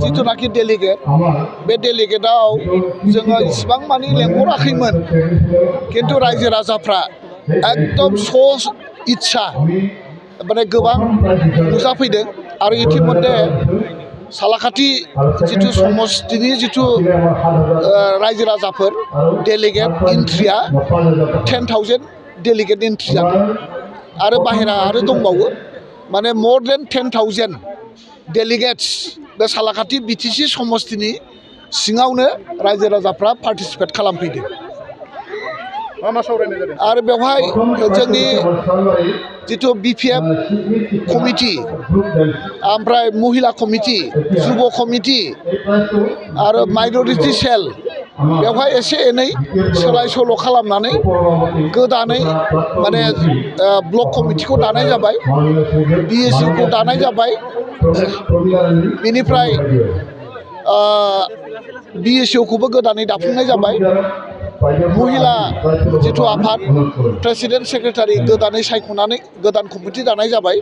जिथुनाखि डेलिगेट बे डेलिगेटआव जोङो इसिबां मानि लेंहराखैमोन खिन्थु रायजो राजाफ्रा एकदम इच्छा माने गोबां नुजाफैदों आरो इतिमध्ये सालाखाथि जिथु समस्तिनि जिथु रायजो राजाफोर डेलिगेट एन्ट्रिया 10,000 डेलिगेट एन्ट्रि जादों आरो बाहेरा आरो दंबावो माने more than 10,000 डेलिगेट्स बे सालाखाथि बिटिसि समस्तिनि सिङावनो रायजो राजाफ्रा पार्टिसिपेट खालामफैदों आरो बेवहाय जोंनि जिथु बिपिएफ कमिटि ओमफ्राय महिला कमिटि जुब कमिटि आरो माइनरिटि सेल बेवहाय एसे एनै सोलाय सोल' खालामनानै गोदानै माने ब्लक कमिटिखौ दानाय जाबाय बिएसइखौ दानाय जाबाय बेनिफ्राय बिएसइखौबो गोदानै दाफुंनाय जाबाय महिला जिथु आफाद प्रेसिडेन्ट सेक्रेटारि गोदानै सायख'नानै गोदान कमिटि दानाय जाबाय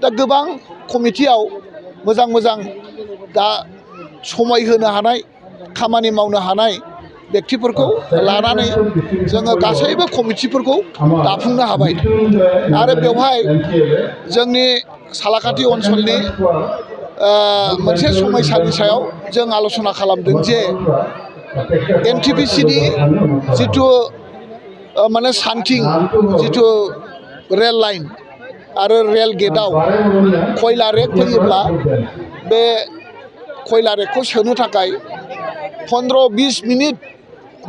दा गोबां कमिटियाव मोजां मोजां दा समाय होनो हानाय खामानि मावनो हानाय व्यक्तिफोरखौ लानानै जोङो गासैबो कमिटिफोरखौ दाफुंनो हाबाय आरो बेवहाय जोंनि सालाखाथि ओनसोलनि मोनसे समयसानि सायाव जों आलोचना खालामदों जे एनटिपिसिनि जिथु माने सान्थिं जिथु रेल लाइन आरो रेल गेटआव खयला रेक फैयोब्ला बे खयला रेकखौ सोनो थाखाय 15-20 मिनिट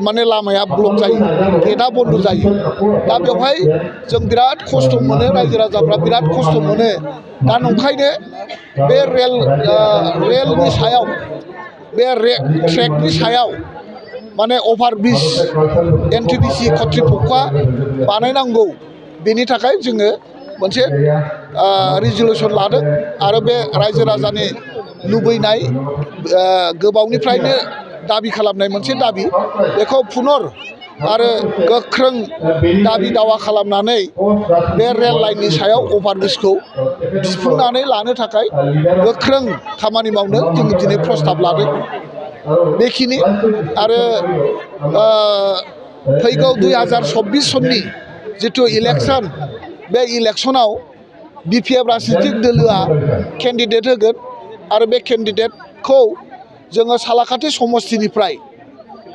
माने लामाया ब्लक जायो गेटआ बन्द जायो दा बेवहाय जों बिराद खस्थ' मोनो रायजो राजाफ्रा बिराद खस्थ' मोनो दा नंखायनो बे रेलनि सायाव बे ट्रेकनि सायाव माने अभार ब्रिज एनटिपिसि कर्तृपक्षआ बानायनांगौ बेनि थाखाय जोङो मोनसे रिजलिउसन लादों आरो बे रायजो राजानि लुबैनाय गोबावनिफ्रायनो दाबि खालामनाय मोनसे दाबि बेखौ पुनर आरो गोख्रों दाबि दावा खालामनानै बे रेल लाइननि सायाव अभार ब्रिजखौ दिन्थिफुंनानै लानो थाखाय गोख्रों खामानि मावनो जों दिनै प्रस्ताब लादों बेखिनि आरो फैगौ 2024 सननि जिथु इलेक्सन बे इलेक्सनाव बिपिएफ राजनितिक दोलोआ केन्डिडेट होगोन आरो बे केन्डिडेटखौ जोङो सालाखाथि समस्तिनिफ्राय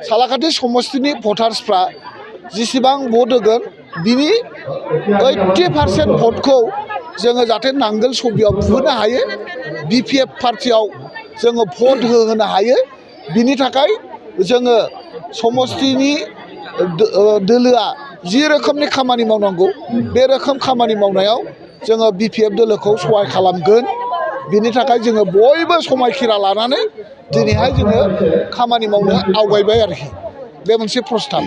सालाखाथि समस्तिनि भटार्सफ्रा जेसेबां भट होगोन बिनि 80% भटखौ जोङो जाहाथे नांगोल सबियाव बुहोनो हायो बिपिएफ पार्टियाव जोङो भट होहोनो हायो बिनि थाखाय जोङो समस्तिनि दोलोआ जि रोखोमनि खामानि मावनांगौ बे रोखोम खामानि मावनायाव जोङो बिपिएफ दोलोखौ सहाय खालामगोन बिनि थाखाय जोङो बयबो समायखिरा लानानै दिनैहाय जोङो खामानि मावनो आवगायबाय आरोखि बे मोनसे प्रस्ताब